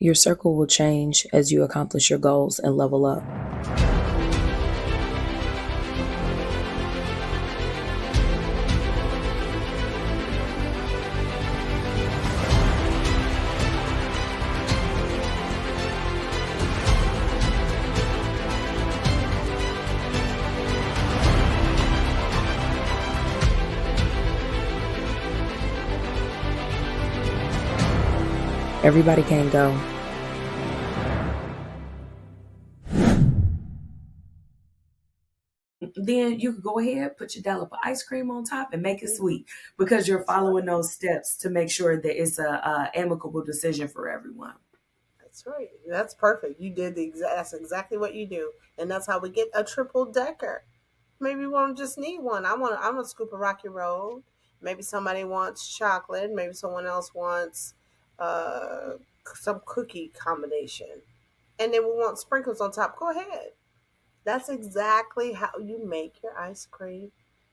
Your circle will change as you accomplish your goals and level up. Everybody can't go. Then you could go ahead, put your dollop of ice cream on top and make it sweet because you're following those steps to make sure that it's a amicable decision for everyone. That's right. That's perfect. You did that's exactly what you do. And that's how we get a triple decker. Maybe we won't just need one. I'm a scoop of Rocky Road. Maybe somebody wants chocolate. Maybe someone else wants uh, some cookie combination. And then we want sprinkles on top. Go ahead. That's exactly how you make your ice cream.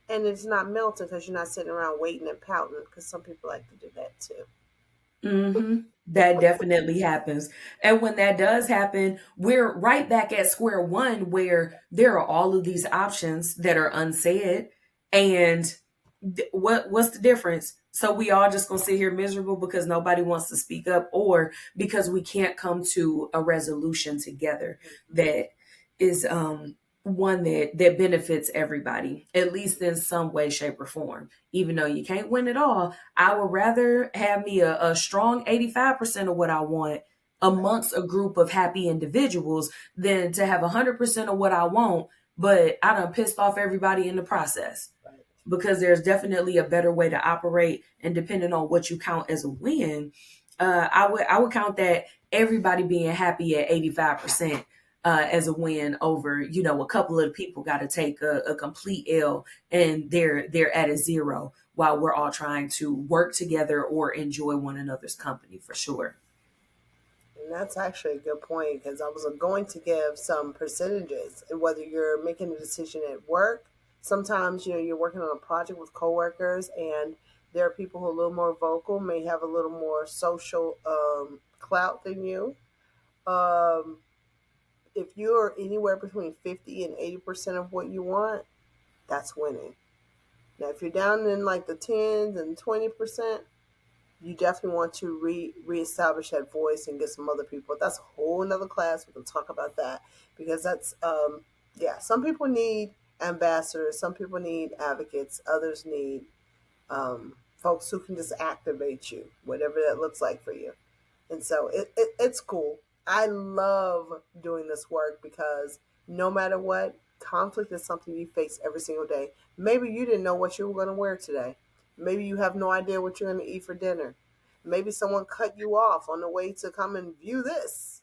And it's not melting because you're not sitting around waiting and pouting because some people like to do that too. That definitely happens. And when that does happen, we're right back at square one where there are all of these options that are unsaid. And what's the difference? So we all just gonna sit here miserable because nobody wants to speak up or because we can't come to a resolution together that is one that benefits everybody, at least in some way, shape, or form. Even though you can't win it all, I would rather have me a strong 85% of what I want amongst a group of happy individuals than to have 100% of what I want, but I done pissed off everybody in the process. Because there's definitely a better way to operate, and depending on what you count as a win, I would count that everybody being happy at 85% as a win over, a couple of people got to take a complete L and they're at a zero while we're all trying to work together or enjoy one another's company for sure. And that's actually a good point because I was going to give some percentages. And whether you're making a decision at work, sometimes you're working on a project with coworkers, and there are people who are a little more vocal, may have a little more social clout than you. Um, if you're anywhere between 50 and 80% of what you want, that's winning. Now, if you're down in like the tens and 20%, you definitely want to reestablish that voice and get some other people. That's a whole nother class. We can talk about that because that's yeah. Some people need ambassadors. Some people need advocates. Others need folks who can just activate you, whatever that looks like for you. And so it's cool. I love doing this work because no matter what, conflict is something you face every single day. Maybe you didn't know what you were going to wear today. Maybe you have no idea what you're going to eat for dinner. Maybe someone cut you off on the way to come and view this.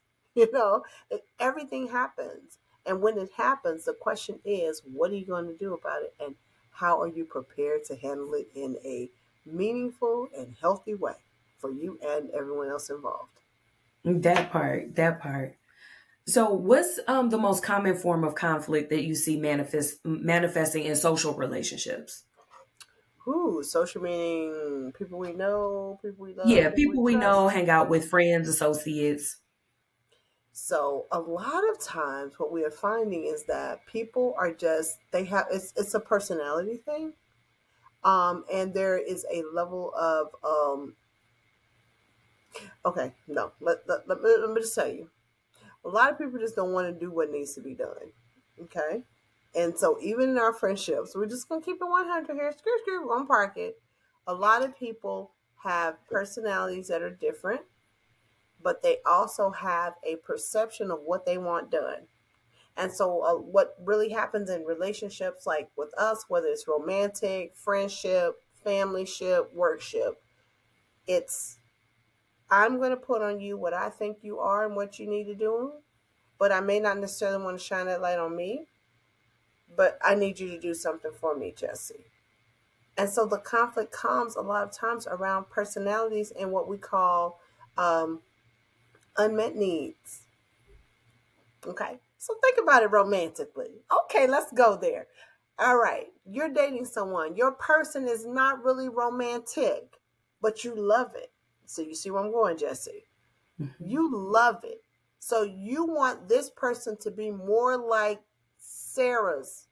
Everything happens. And when it happens, the question is, what are you going to do about it? And how are you prepared to handle it in a meaningful and healthy way for you and everyone else involved? That part. So what's the most common form of conflict that you see manifesting in social relationships? Ooh, social meaning people we know, people we love, Yeah, people we people we trust. know, hang out with friends, associates. So a lot of times what we are finding is that people are just they have it's a personality thing. And there is a level of okay, no, let me just tell you. A lot of people just don't want to do what needs to be done. Okay. And so even in our friendships, we're just gonna keep it 100 here. Screw, we're gonna park it. A lot of people have personalities that are different, but they also have a perception of what they want done. And so, what really happens in relationships, like with us, whether it's romantic, friendship, family ship, workship, it's I'm going to put on you what I think you are and what you need to do, but I may not necessarily want to shine that light on me, but I need you to do something for me, Jessi. And so the conflict comes a lot of times around personalities and what we call um, unmet needs. Okay. So think about it romantically. Okay, let's go there. All right. You're dating someone. Your person is not really romantic, but you love it. So you see where I'm going, Jessi. You love it. So you want this person to be more like Sarah's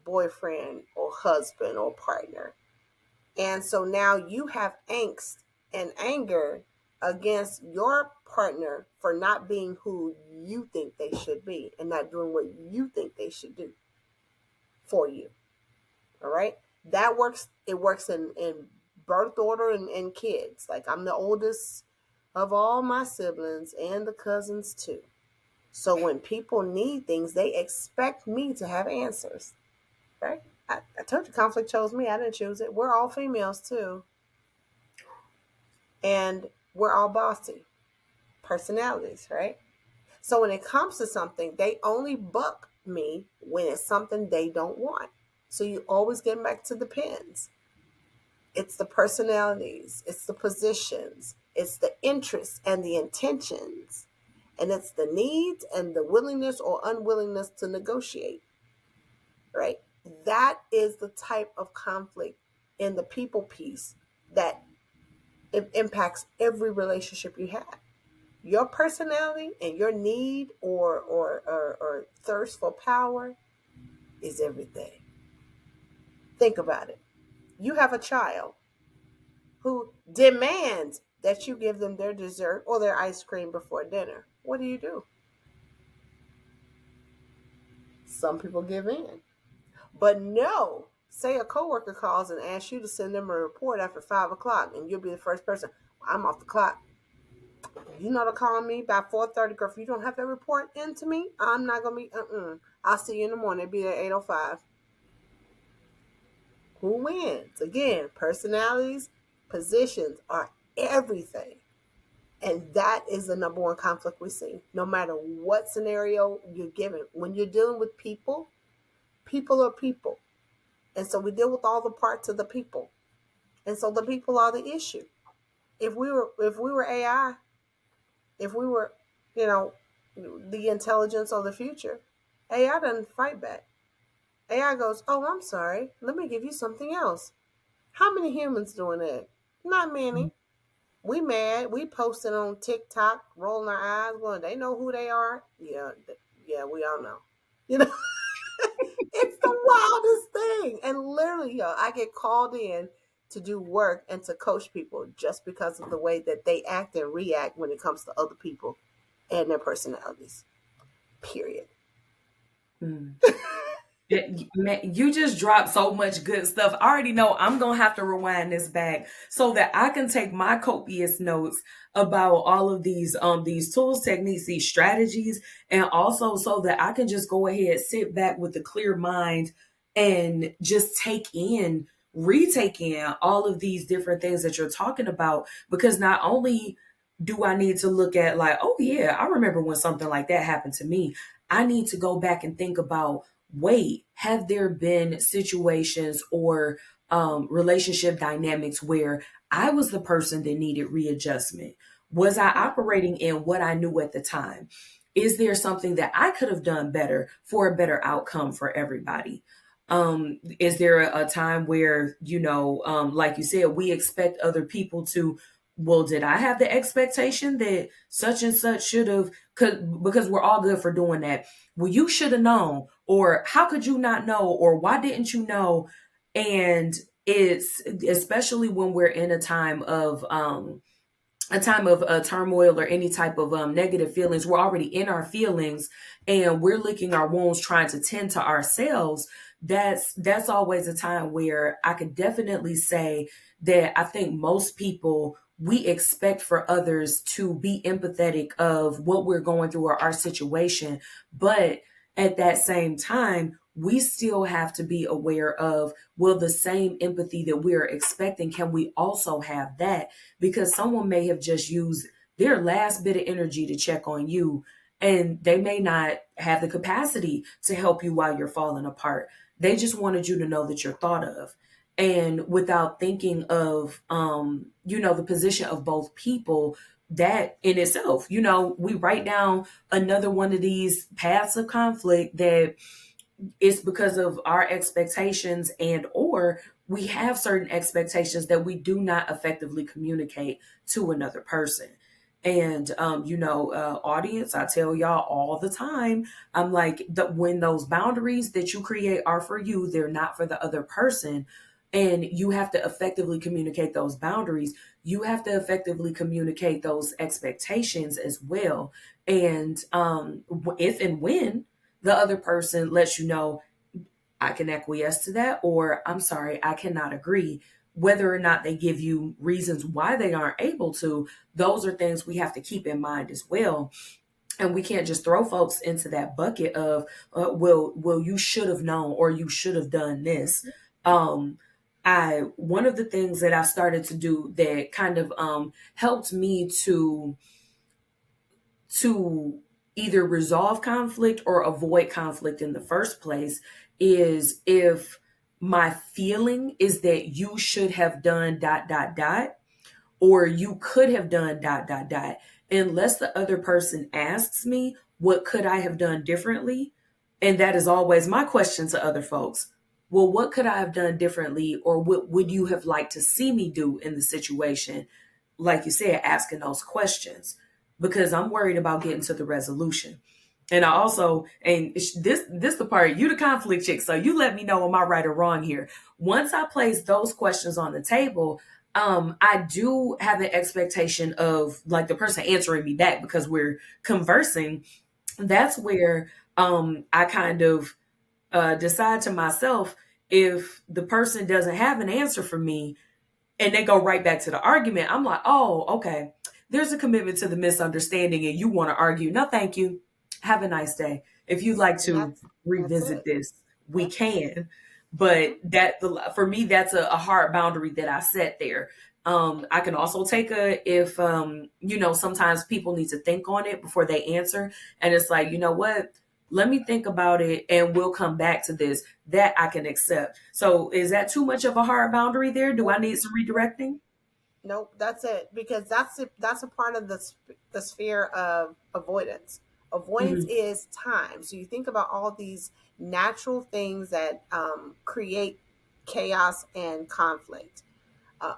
boyfriend or husband or partner. And so now you have angst and anger against your partner for not being who you think they should be and not doing what you think they should do for you. All right. That works. It works in birth order and kids. Like, I'm the oldest of all my siblings and the cousins too. So when people need things, they expect me to have answers. Right? I told you conflict chose me. I didn't choose it. We're all females too. And we're all bossy personalities, right? So when it comes to something, they only buck me when it's something they don't want. So you always get back to the pins. It's the personalities, it's the positions, it's the interests and the intentions, and it's the needs and the willingness or unwillingness to negotiate, right? That is the type of conflict in the people piece that it impacts every relationship you have. Your personality and your need or thirst for power is everything. Think about it. You have a child who demands that you give them their dessert or their ice cream before dinner. What do? Some people give in. But no, say a coworker calls and asks you to send them a report after 5 o'clock, and you'll be the first person. I'm off the clock. You know to call me by 4:30, girl. If you don't have that report into me, I'm not gonna be. I'll see you in the morning. It'll be at 8:05. Who wins? Again, personalities, positions are everything. And that is the number one conflict we see. No matter what scenario you're given, when you're dealing with people, people are people. And so we deal with all the parts of the people. And so the people are the issue. If we were AI, if we were, you know, the intelligence of the future, AI doesn't fight back. AI goes, "Oh, I'm sorry. Let me give you something else." How many humans doing that? Not many. We mad. We posting on TikTok, rolling our eyes, going, "They know who they are." Yeah, yeah, we all know. You know, it's the wildest thing. And literally, I get called in to do work and to coach people just because of the way that they act and react when it comes to other people and their personalities. Period. Mm. Man, you just dropped so much good stuff. I already know I'm gonna have to rewind this back so that I can take my copious notes about all of these tools, techniques, these strategies, and also so that I can just go ahead, sit back with a clear mind and just retake in all of these different things that you're talking about. Because not only do I need to look at like, oh yeah, I remember when something like that happened to me. I need to go back and think about, wait, have there been situations or relationship dynamics where I was the person that needed readjustment? Was I operating in what I knew at the time? Is there something that I could have done better for a better outcome for everybody? Is there a time where, like you said, we expect other people to, well, did I have the expectation that such and such should have, because we're all good for doing that. Well, you should have known, or how could you not know, or why didn't you know? And it's especially when we're in a time of turmoil or any type of negative feelings. We're already in our feelings and we're licking our wounds trying to tend to ourselves. That's always a time where I could definitely say that I think most people, we expect for others to be empathetic of what we're going through or our situation. But at that same time, we still have to be aware of, well, the same empathy that we're expecting, can we also have that? Because someone may have just used their last bit of energy to check on you, and they may not have the capacity to help you while you're falling apart. They just wanted you to know that you're thought of. And without thinking of, the position of both people, that in itself, we write down another one of these paths of conflict that it's because of our expectations, and or we have certain expectations that we do not effectively communicate to another person. And audience, I tell y'all all the time, I'm like, when those boundaries that you create are for you, they're not for the other person. And you have to effectively communicate those boundaries. You have to effectively communicate those expectations as well. And if and when the other person lets you know, I can acquiesce to that, or I'm sorry, I cannot agree. Whether or not they give you reasons why they aren't able to, those are things we have to keep in mind as well. And we can't just throw folks into that bucket of, well, you should have known, or you should have done this. Um, one of the things that I started to do that kind of helped me to either resolve conflict or avoid conflict in the first place is, if my feeling is that you should have done dot dot dot, or you could have done dot dot dot, unless the other person asks me what could I have done differently. And that is always my question to other folks. Well, what could I have done differently, or what would you have liked to see me do in the situation? Like you said, asking those questions, because I'm worried about getting to the resolution. And I also, and this the part, you the conflict chick, so you let me know, am I right or wrong here? Once I place those questions on the table, I do have an expectation of, like, the person answering me back, because we're conversing. That's where I kind of decide to myself, if the person doesn't have an answer for me and they go right back to the argument, I'm like, oh, okay. There's a commitment to the misunderstanding, and you want to argue. No, thank you. Have a nice day. If you'd like And to that's revisit it. this, we Yep. can. Hmm. But for me, that's a hard boundary that I set there. I can also take if sometimes people need to think on it before they answer, and it's like, you know what? Let me think about it, and we'll come back to this. That I can accept. So, is that too much of a hard boundary there? Do I Nope. need some redirecting? Nope, that's it. Because that's a part of the sphere of avoidance. Avoidance Hmm. is time. So you think about all these natural things that create chaos and conflict.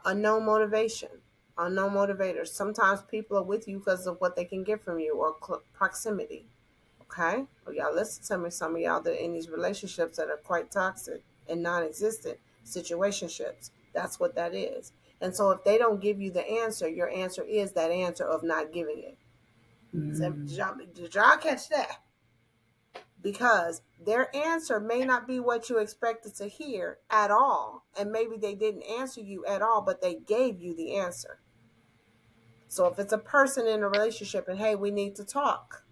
Unknown motivation, unknown motivators. Sometimes people are with you because of what they can get from you, or proximity. Okay, well, y'all listen to me. Some of y'all that are in these relationships that are quite toxic and non-existent situationships. That's what that is. And so, if they don't give you the answer, your answer is that answer of not giving it. So, Mm. did y'all catch that? Because their answer may not be what you expected to hear at all, and maybe they didn't answer you at all, but they gave you the answer. So, if it's a person in a relationship and hey, we need to talk,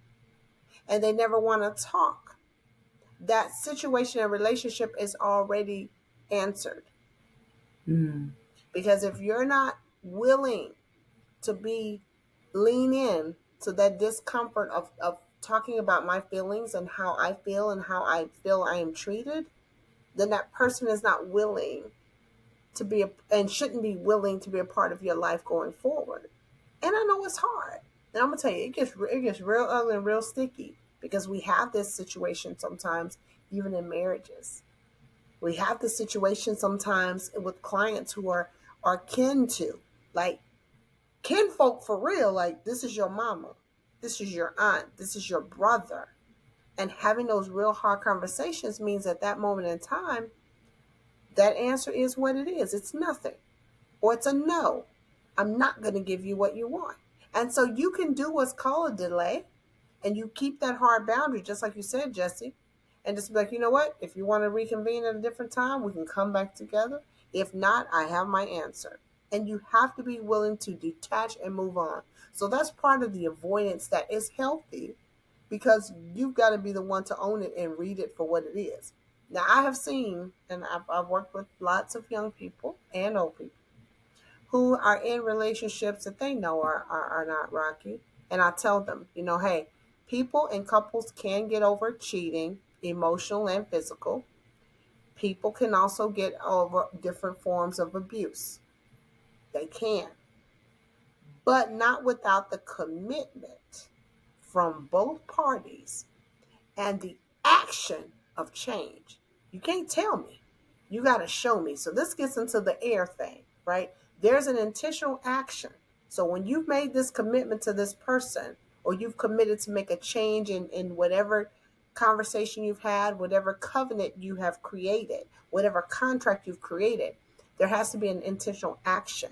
and they never want to talk, that situation and relationship is already answered. Mm. Because if you're not willing to be lean in to that discomfort of talking about my feelings and how I feel I am treated, then that person is not willing to be and shouldn't be willing to be a part of your life going forward. And I know it's hard. And I'm gonna tell you, it gets real ugly and real sticky, because we have this situation sometimes, even in marriages. We have this situation sometimes with clients who are kin to, like, kinfolk for real. Like, this is your mama, this is your aunt, this is your brother. And having those real hard conversations means at that moment in time, that answer is what it is. It's nothing, or it's a no. I'm not going to give you what you want. And so you can do what's called a delay, and you keep that hard boundary, just like you said, Jesse, and just be like, you know what? If you want to reconvene at a different time, we can come back together. If not, I have my answer. And you have to be willing to detach and move on. So that's part of the avoidance that is healthy, because you've got to be the one to own it and read it for what it is. Now, I have seen, and I've worked with lots of young people and old people who are in relationships that they know are not rocky. And I tell them, hey, people and couples can get over cheating, emotional and physical. People can also get over different forms of abuse. They can, but not without the commitment from both parties and the action of change. You can't tell me. You got to show me. So this gets into the air thing, right? There's an intentional action. So when you've made this commitment to this person, or you've committed to make a change in whatever conversation you've had, whatever covenant you have created, whatever contract you've created, there has to be an intentional action.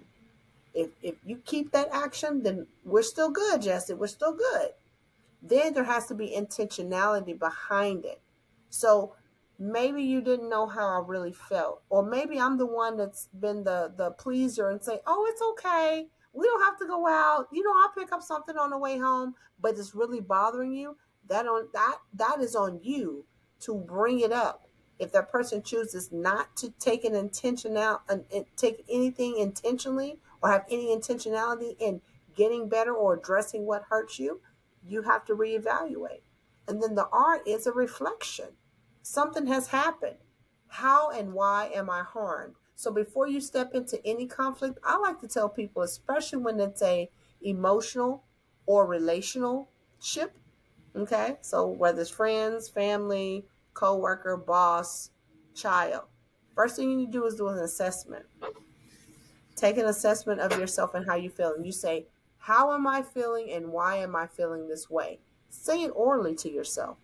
If you keep that action, then we're still good, Jesse. We're still good. Then there has to be intentionality behind it. So maybe you didn't know how I really felt, or maybe I'm the one that's been the pleaser and say, "Oh, it's okay. We don't have to go out. I'll pick up something on the way home." But it's really bothering you. That is on you to bring it up. If that person chooses not to take an intentional and take anything intentionally, or have any intentionality in getting better or addressing what hurts you, you have to reevaluate. And then the art is a reflection. Something has happened. How and why am I harmed? So before you step into any conflict, I like to tell people, especially when it's a emotional or relational ship, okay? So whether it's friends, family, coworker, boss, child, first thing you need to do is do an assessment. Take an assessment of yourself and how you feel. And you say, how am I feeling and why am I feeling this way? Say it orally to yourself.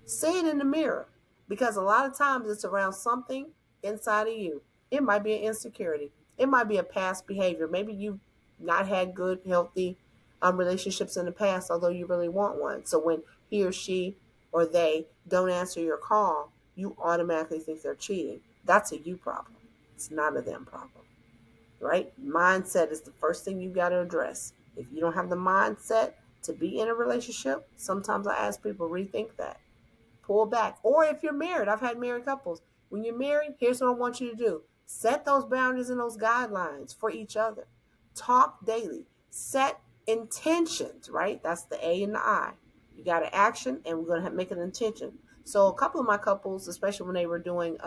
Say it in the mirror, because a lot of times it's around something inside of you. It might be an insecurity. It might be a past behavior. Maybe you've not had good, healthy relationships in the past, although you really want one. So when he or she or they don't answer your call, you automatically think they're cheating. That's a you problem. It's not a them problem, right? Mindset is the first thing you got to address. If you don't have the mindset to be in a relationship, sometimes I ask people, rethink that. Pull back. Or if you're married, I've had married couples. When you're married, here's what I want you to do. Set those boundaries and those guidelines for each other. Talk daily. Set intentions, right? That's the A and the I. You got an action, and we're going to make an intention. So a couple of my couples, especially when they were doing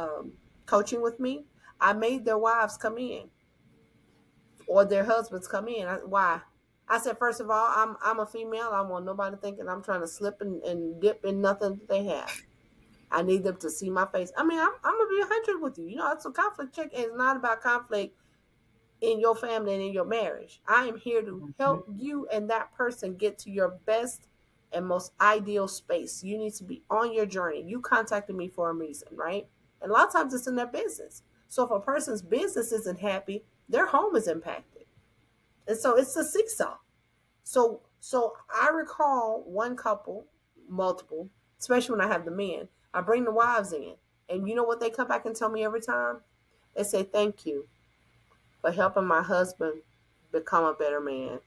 coaching with me, I made their wives come in, or their husbands come in. Why? I said, first of all, I'm a female. I don't want nobody thinking I'm trying to slip and dip in nothing that they have. I need them to see my face. I mean, I'm gonna be 100 with you. It's a conflict check. It's not about conflict in your family and in your marriage. I am here to help you and that person get to your best and most ideal space. You need to be on your journey. You contacted me for a reason, right? And a lot of times it's in their business. So if a person's business isn't happy, their home is impacted. And so it's a seesaw. So I recall one couple, multiple, especially when I have the men, I bring the wives in. And you know what they come back and tell me every time? They say, thank you for helping my husband become a better man.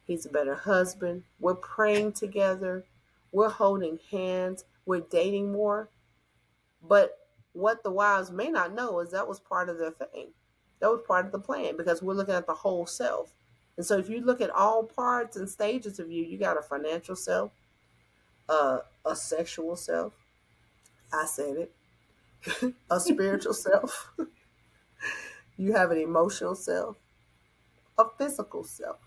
He's a better husband. We're praying together. We're holding hands. We're dating more. But what the wives may not know is that was part of their thing. That was part of the plan, because we're looking at the whole self. And so if you look at all parts and stages of you, you got a financial self, a sexual self, I said it, a spiritual self, you have an emotional self, a physical self,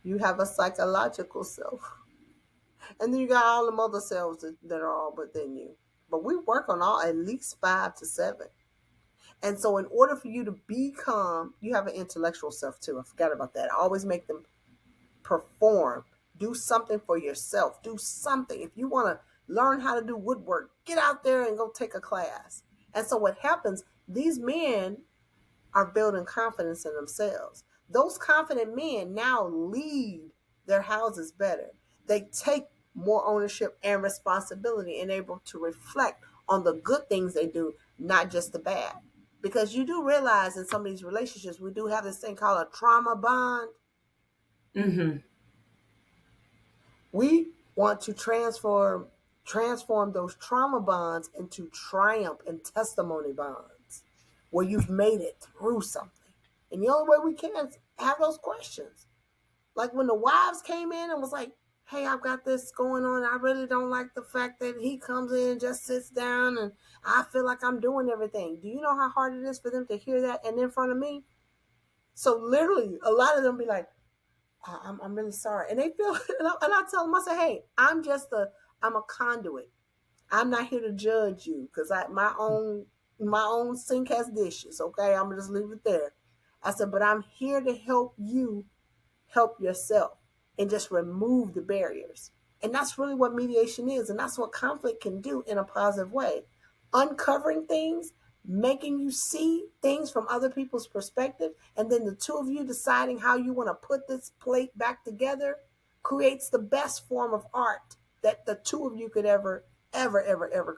you have a psychological self, and then you got all the other selves that are all within you. But we work on all at least 5 to 7. And so in order for you to become, you have an intellectual self too. I forgot about that. I always make them perform. Do something for yourself. Do something. If you want to learn how to do woodwork, get out there and go take a class. And so what happens, these men are building confidence in themselves. Those confident men now lead their houses better. They take more ownership and responsibility and able to reflect on the good things they do, not just the bad. Because you do realize in some of these relationships, we do have this thing called a trauma bond. Mm-hmm. We want to transform those trauma bonds into triumph and testimony bonds, where you've made it through something. And the only way we can is have those questions. Like when the wives came in and was like, hey, I've got this going on. I really don't like the fact that he comes in and just sits down and I feel like I'm doing everything. Do you know how hard it is for them to hear that and in front of me? So literally, a lot of them be like, I'm really sorry. And they feel, and I tell them, I say, hey, I'm a conduit. I'm not here to judge you, because my own sink has dishes. Okay, I'm gonna just leave it there. I said, but I'm here to help you help yourself and just remove the barriers. And that's really what mediation is. And that's what conflict can do in a positive way. Uncovering things, making you see things from other people's perspective, and then the two of you deciding how you want to put this plate back together creates the best form of art that the two of you could ever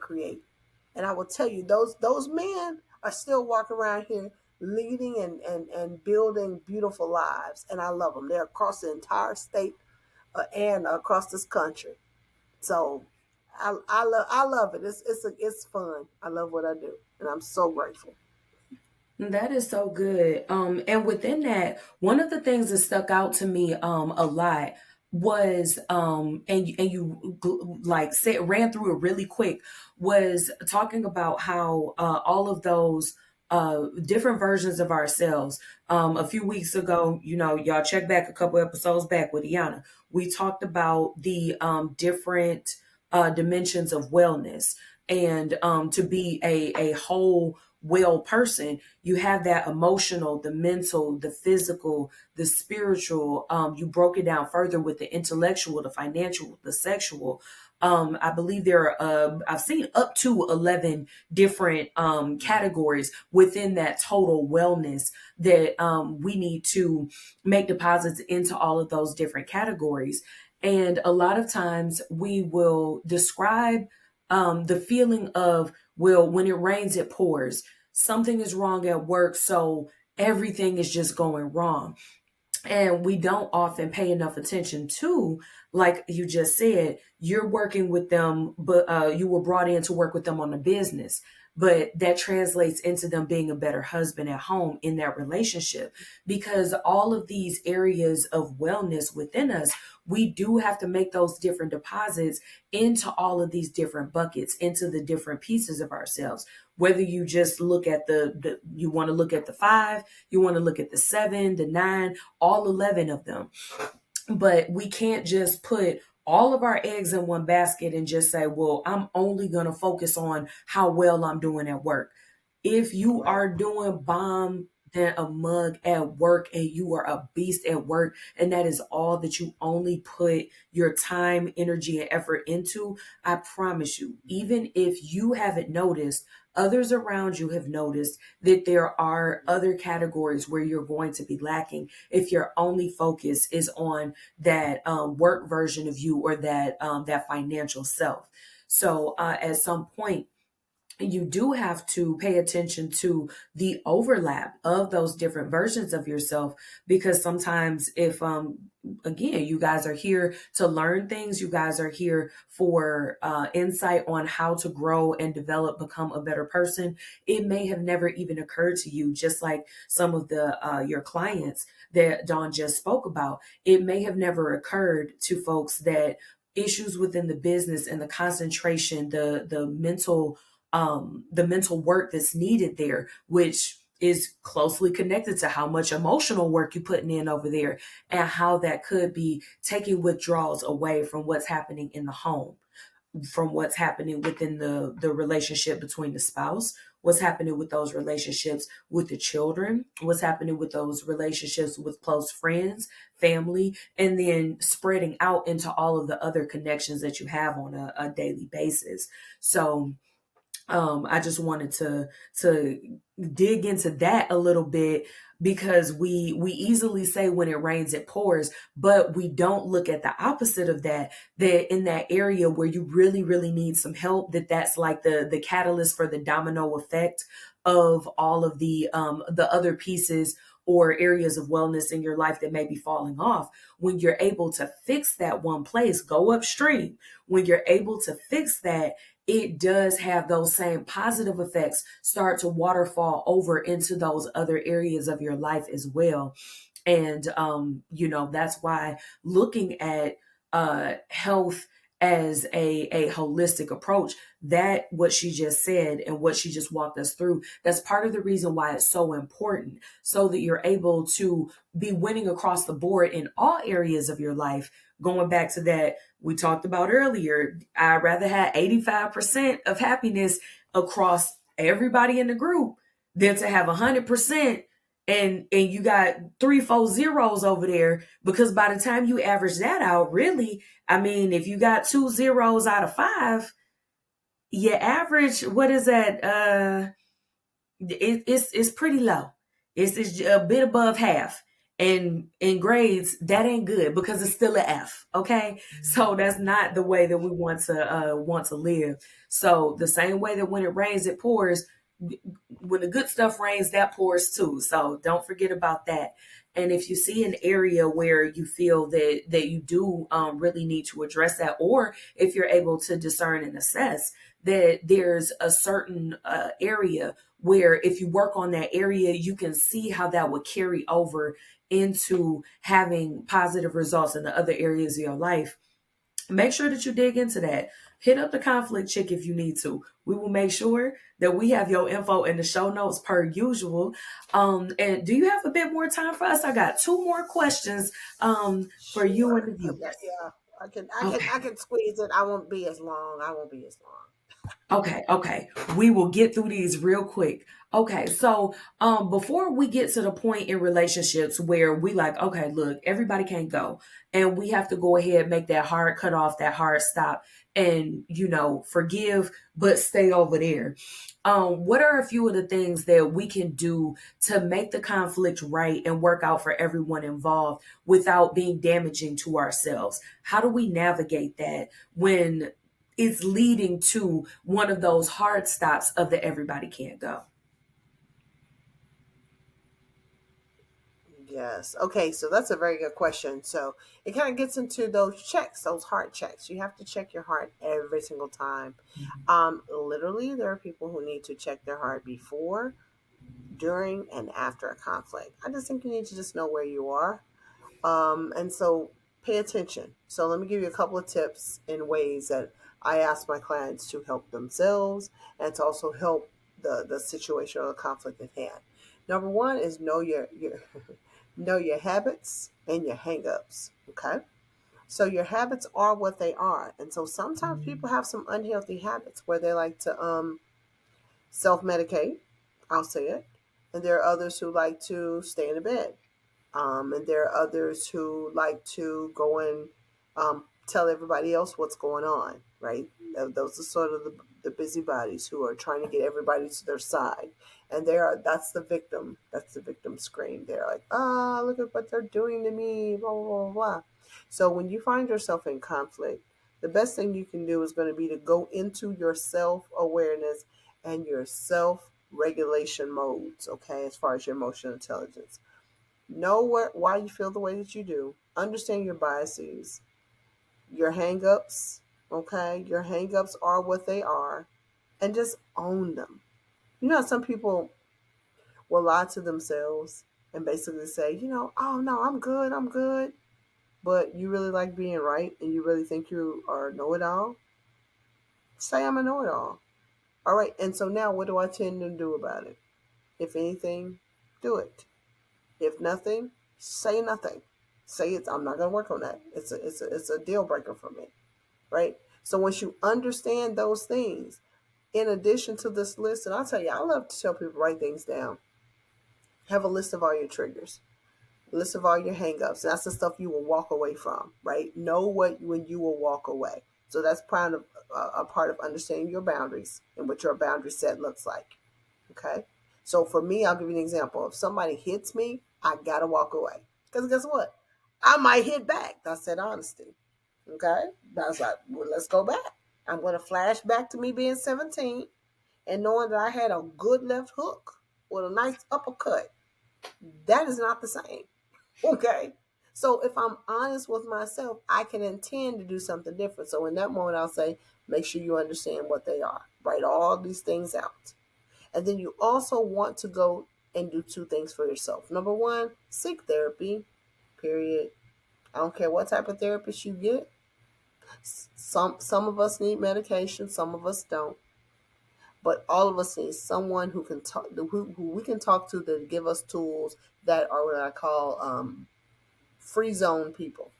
create. And I will tell you, those men are still walking around here leading and building beautiful lives. And I love them. They're across the entire state and across this country. So I love it. It's fun. I love what I do, and I'm so grateful. That is so good. And within that, one of the things that stuck out to me a lot was and you like said ran through it really quick, was talking about how all of those different versions of ourselves. A few weeks ago, y'all check back a couple episodes back with Iana. We talked about the different dimensions of wellness, and to be a whole well person, you have that emotional, the mental, the physical, the spiritual. You broke it down further with the intellectual, the financial, the sexual. I believe there are, I've seen up to 11 different categories within that total wellness that we need to make deposits into all of those different categories. And a lot of times we will describe the feeling of, well, when it rains, it pours. Something is wrong at work, so everything is just going wrong. And we don't often pay enough attention to, like you just said, you're working with them, but you were brought in to work with them on a business. But that translates into them being a better husband at home in that relationship, because all of these areas of wellness within us, we do have to make those different deposits into all of these different buckets, into the different pieces of ourselves. Whether you just look at you want to look at the 5, you want to look at the 7, the 9, all 11 of them. But we can't just put all of our eggs in one basket and just say, well, I'm only going to focus on how well I'm doing at work. If you are doing bomb than a mug at work and you are a beast at work, and that is all that you only put your time, energy, and effort into, I promise you, even if you haven't noticed, others around you have noticed that there are other categories where you're going to be lacking if your only focus is on that work version of you, or that financial self. So at some point, you do have to pay attention to the overlap of those different versions of yourself, because sometimes if again, you guys are here to learn things, you guys are here for insight on how to grow and develop, become a better person, it may have never even occurred to you, just like some of the your clients that Dawn just spoke about. It may have never occurred to folks that issues within the business and the concentration, the mental work that's needed there, which is closely connected to how much emotional work you're putting in over there, and how that could be taking withdrawals away from what's happening in the home, from what's happening within the relationship between the spouse, what's happening with those relationships with the children, what's happening with those relationships with close friends, family, and then spreading out into all of the other connections that you have on a daily basis. So I just wanted to dig into that a little bit, because we easily say when it rains it pours, but we don't look at the opposite of that. That in that area where you really need some help, that's like the catalyst for the domino effect of all of the other pieces or areas of wellness in your life that may be falling off. When you're able to fix that one place, go upstream. When you're able to fix that, it does have those same positive effects start to waterfall over into those other areas of your life as well. And, that's why looking at health as a holistic approach, that what she just said and what she just walked us through, that's part of the reason why it's so important, so that you're able to be winning across the board in all areas of your life. Going back to that we talked about earlier, I'd rather have 85% of happiness across everybody in the group than to have 100% and you got 3 4 zeros over there, because by the time you average that out, really, I mean, if you got 2 zeros out of five, your average, what is that? It's pretty low. It's a bit above half. And in grades, that ain't good because it's still an F. Okay, so that's not the way that we want to live. So the same way that when it rains, it pours. When the good stuff rains, that pours too. So don't forget about that. And if you see an area where you feel that you do really need to address that, or if you're able to discern and assess that there's a certain area where if you work on that area, you can see how that would carry over into having positive results in the other areas of your life, make sure that you dig into that. Hit up the conflict chick if you need to. We will make sure that we have your info in the show notes per usual. And do you have a bit more time for us? I got 2 more questions for you and Sure. the viewers. Yeah. I Okay. can squeeze it. I won't be as long. I won't be as long. Okay. We will get through these real quick. Okay, so before we get to the point in relationships where we like, okay, look, everybody can't go. And we have to go ahead, make that hard cut off, that hard stop, and forgive, but stay over there. What are a few of the things that we can do to make the conflict right and work out for everyone involved without being damaging to ourselves? How do we navigate that when it's leading to one of those hard stops of the everybody can't go? Yes. Okay. So that's a very good question. So it kind of gets into those checks, those heart checks. You have to check your heart every single time. Literally, there are people who need to check their heart before, during, and after a conflict. I just think you need to just know where you are. And so pay attention. So let me give you a couple of tips in ways that I ask my clients to help themselves and to also help the situation or the conflict at hand. Number one is know your know your habits and your hangups. Okay. So your habits are what they are. And so sometimes people have some unhealthy habits where they like to self medicate. I'll say it. And there are others who like to stay in the bed. And there are others who like to go and tell everybody else what's going on, right? Those are sort of the busybodies who are trying to get everybody to their side. And that's the victim. That's the victim scream. They're like, look at what they're doing to me, blah, blah, blah, blah. So when you find yourself in conflict, the best thing you can do is going to be to go into your self awareness and your self regulation modes, okay, as far as your emotional intelligence. Know why you feel the way that you do. Understand your biases, your hangups. Okay, your hangups are what they are, and just own them. You know, some people will lie to themselves and basically say, oh no, I'm good, I'm good. But you really like being right, and you really think you are know-it-all. Say I'm a know-it-all. All right, and so now what do I tend to do about it? If anything, do it. If nothing, say nothing. Say it. I'm not going to work on that. It's a deal breaker for me, right? So once you understand those things, in addition to this list, and I'll tell you, I love to tell people write things down. Have a list of all your triggers, a list of all your hangups. That's the stuff you will walk away from, right? Know when you will walk away. So that's part of a part of understanding your boundaries and what your boundary set looks like. Okay. So for me, I'll give you an example. If somebody hits me, I gotta walk away. Because guess what? I might hit back. That's that honesty. Okay. That's like, well, let's go back. I'm gonna flash back to me being 17 and knowing that I had a good left hook with a nice uppercut. That is not the same. Okay. So if I'm honest with myself, I can intend to do something different. So in that moment, I'll say, make sure you understand what they are. Write all these things out. And then you also want to go and do 2 things for yourself. Number one, seek therapy, period. I don't care what type of therapist you get. Some of us need medication, some of us don't. But all of us need someone who can talk, who we can talk to, that give us tools that are what I call free zone people.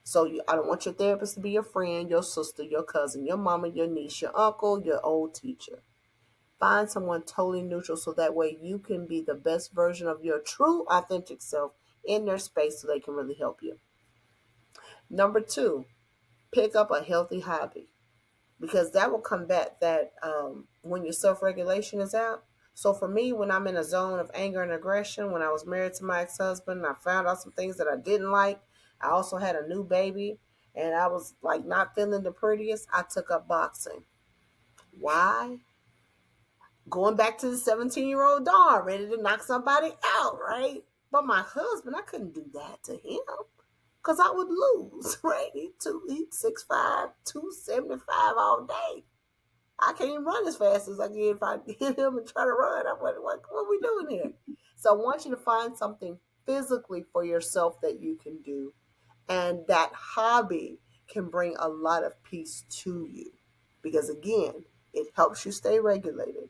So I don't want your therapist to be your friend, your sister, your cousin, your mama, your niece, your uncle, your old teacher. Find someone totally neutral so that way you can be the best version of your true authentic self in their space so they can really help you. Number two, pick up a healthy hobby because that will combat that when your self-regulation is out. So for me, when I'm in a zone of anger and aggression, when I was married to my ex-husband and I found out some things that I didn't like, I also had a new baby and I was like not feeling the prettiest, I took up boxing. Why? Going back to the 17-year-old Dawn, ready to knock somebody out, right? But my husband, I couldn't do that to him because I would lose, right? He's 6'5", 275 all day. I can't even run as fast as I can if I hit him and try to run. What are we doing here? So I want you to find something physically for yourself that you can do. And that hobby can bring a lot of peace to you. Because again, it helps you stay regulated.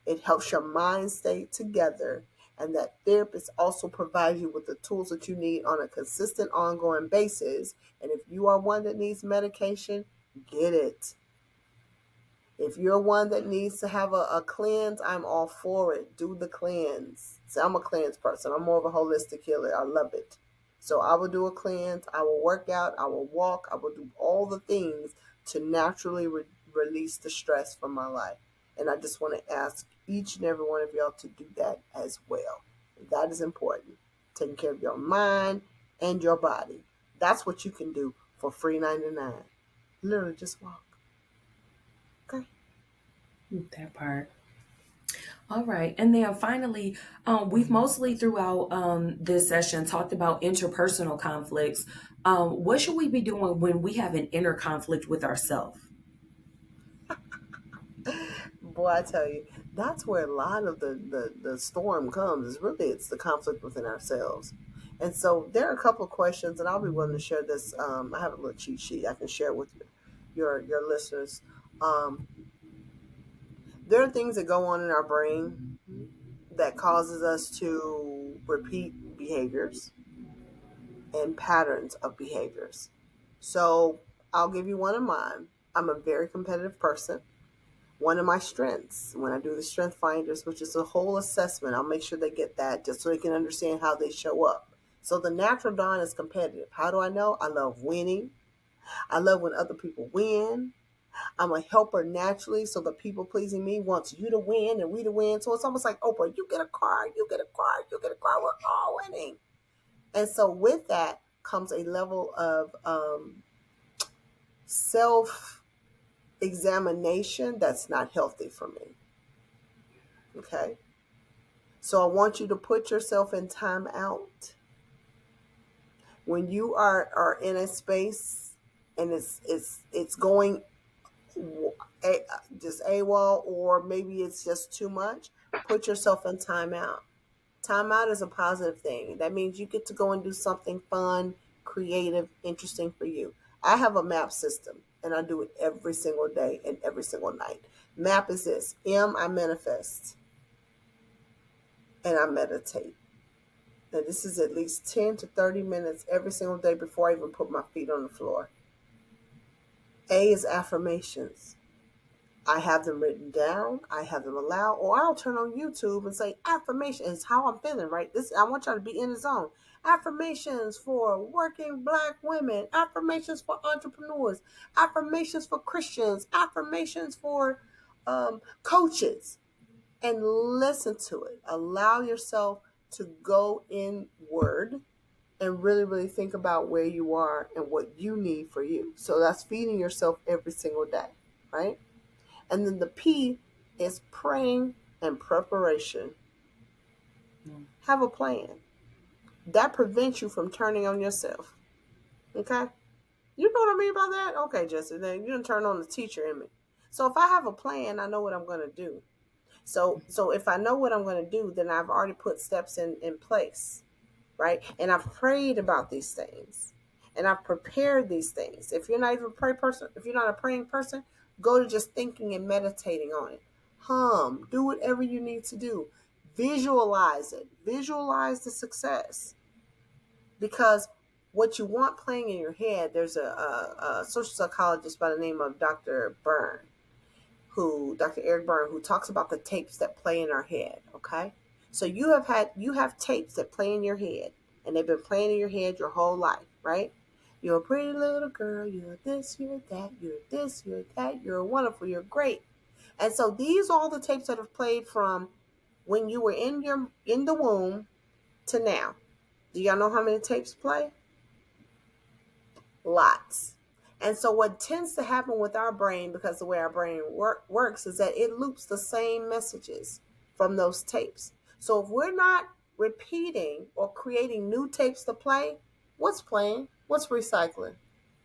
It helps your mind stay together. And that therapist also provides you with the tools that you need on a consistent, ongoing basis. And if you are one that needs medication, get it. If you're one that needs to have a cleanse, I'm all for it. Do the cleanse. See, I'm a cleanse person. I'm more of a holistic healer. I love it. So I will do a cleanse. I will work out. I will walk. I will do all the things to naturally release the stress from my life. And I just want to ask each and every one of y'all to do that as well. That is important. Taking care of your mind and your body. That's what you can do for free 99. Literally just walk. Okay. That part. All right. And then finally, we've mostly throughout this session talked about interpersonal conflicts. What should we be doing when we have an inner conflict with ourselves? Boy, I tell you, that's where a lot of the storm comes. It's the conflict within ourselves. And so there are a couple of questions, and I'll be willing to share this. I have a little cheat sheet I can share with your listeners. Um, there are things that go on in our brain that causes us to repeat behaviors and patterns of behaviors. So I'll give you one of mine. I'm a very competitive person. One of my strengths, when I do the strength finders, which is a whole assessment, I'll make sure they get that just so they can understand how they show up. So the natural Dawn is competitive. How do I know? I love winning. I love when other people win. I'm a helper naturally, so the people pleasing me wants you to win and we to win. So it's almost like, Oprah, you get a car, you get a car, you get a car. We're all winning. And so with that comes a level of self-examination that's not healthy for me. Okay? So I want you to put yourself in time out. When you are in a space and it's going just AWOL, or maybe it's just too much, put yourself in time out. Time out is a positive thing. That means you get to go and do something fun, creative, interesting for you. I have a map system and I do it every single day and every single night. Map is this. I manifest and I meditate. Now this is at least 10 to 30 minutes every single day before I even put my feet on the floor. A is affirmations. I have them written down. I have them aloud, or I'll turn on YouTube and say affirmations. It's how I'm feeling, right? I want y'all to be in the zone. Affirmations for working Black women. Affirmations for entrepreneurs. Affirmations for Christians. Affirmations for coaches. And listen to it. Allow yourself to go inward and really, really think about where you are and what you need for you. So that's feeding yourself every single day, right? And then the P is praying and preparation. Have a plan. That prevents you from turning on yourself. Okay? You know what I mean by that? Okay, Jessi, then you didn't turn on the teacher in me. So if I have a plan, I know what I'm going to do. So if I know what I'm going to do, then I've already put steps in place, right? And I've prayed about these things. And I've prepared these things. If you're not even a praying person, go to just thinking and meditating on it. Do whatever you need to do. Visualize it. Visualize the success. Because what you want playing in your head, there's a social psychologist by the name of Dr. Byrne, Dr. Eric Byrne, who talks about the tapes that play in our head. Okay, so you have tapes that play in your head, and they've been playing in your head your whole life, right? You're a pretty little girl. You're this. You're that. You're this. You're that. You're wonderful. You're great. And so these are all the tapes that have played from when you were in the womb to now. Do y'all know how many tapes play? Lots. And so what tends to happen with our brain, because the way our brain works, is that it loops the same messages from those tapes. So if we're not repeating or creating new tapes to play, what's playing? What's recycling?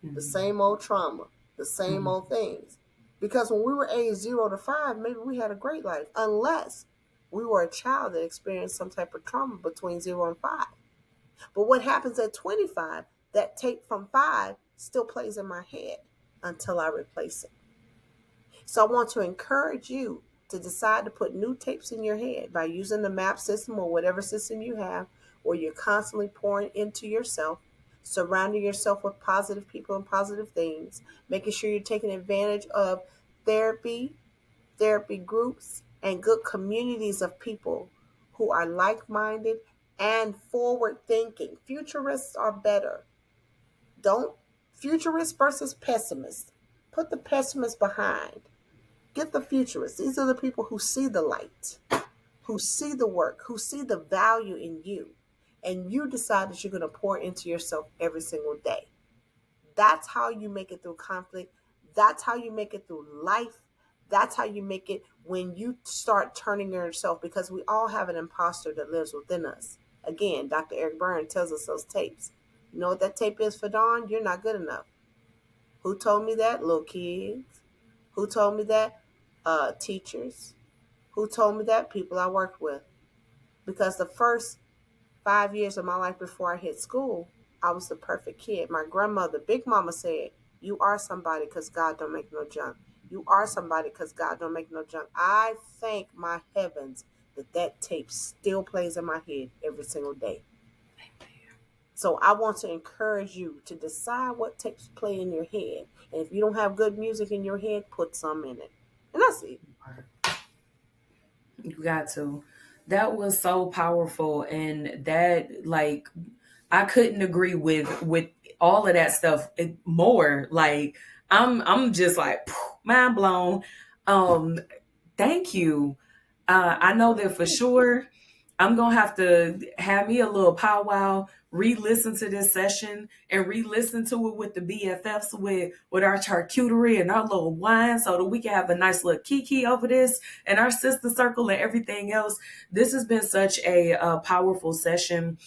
The same old trauma, the same old things. Because when we were age 0 to 5, maybe we had a great life, unless we were a child that experienced some type of trauma between 0 and 5. But what happens at 25, that tape from 5 still plays in my head until I replace it. So I want to encourage you to decide to put new tapes in your head by using the MAP system or whatever system you have, where you're constantly pouring into yourself, surrounding yourself with positive people and positive things, making sure you're taking advantage of therapy groups, and good communities of people who are like-minded and forward-thinking. Futurists are better. Don't Futurists versus pessimists. Put the pessimists behind. Get the futurists. These are the people who see the light, who see the work, who see the value in you. And you decide that you're going to pour into yourself every single day. That's how you make it through conflict. That's how you make it through life. That's how you make it when you start turning yourself, because we all have an imposter that lives within us. Again, Dr. Eric Byrne tells us those tapes. You know what that tape is for Dawn? You're not good enough. Who told me that? Little kids. Who told me that? Teachers. Who told me that? People I worked with. Because the first 5 years of my life before I hit school, I was the perfect kid. My grandmother, Big Mama, said, "You are somebody because God don't make no junk. You are somebody because God don't make no junk." I thank my heavens that tape still plays in my head every single day. So I want to encourage you to decide what tapes play in your head. And if you don't have good music in your head, put some in it. And that's it. You got to. That was so powerful, and that, like, I couldn't agree with all of that stuff more. Like, I'm just like mind blown. Thank you. I know that for sure. I'm gonna have to have me a little powwow, re-listen to this session, and re-listen to it with the BFFs, with our charcuterie and our little wine, so that we can have a nice little kiki over this and our sister circle and everything else. This has been such a powerful session.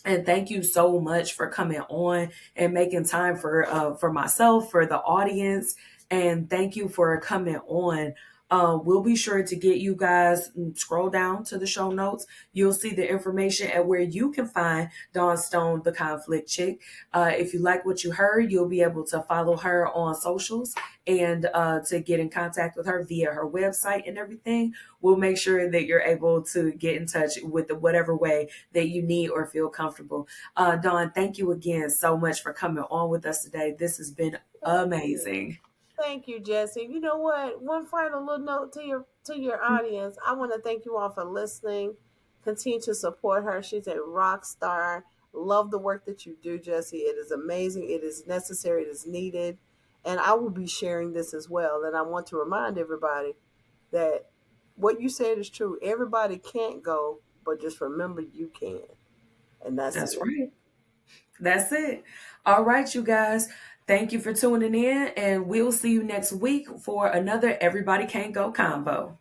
And thank you so much for coming on and making time for myself, for the audience. And thank you for coming on. We'll be sure to get you guys, scroll down to the show notes. You'll see the information at where you can find Dawn Stone, the conflict chick. If you like what you heard, you'll be able to follow her on socials and to get in contact with her via her website and everything. We'll make sure that you're able to get in touch with whatever way that you need or feel comfortable. Dawn, thank you again so much for coming on with us today. This has been amazing. Thank you, Jessi. You know what? One final little note to your audience. I want to thank you all for listening. Continue to support her. She's a rock star. Love the work that you do, Jessi. It is amazing. It is necessary. It is needed. And I will be sharing this as well. And I want to remind everybody that what you said is true. Everybody can't go, but just remember you can. And that's it. Right. That's it. All right, you guys. Thank you for tuning in, and we'll see you next week for another Everybody Can't Go Convo.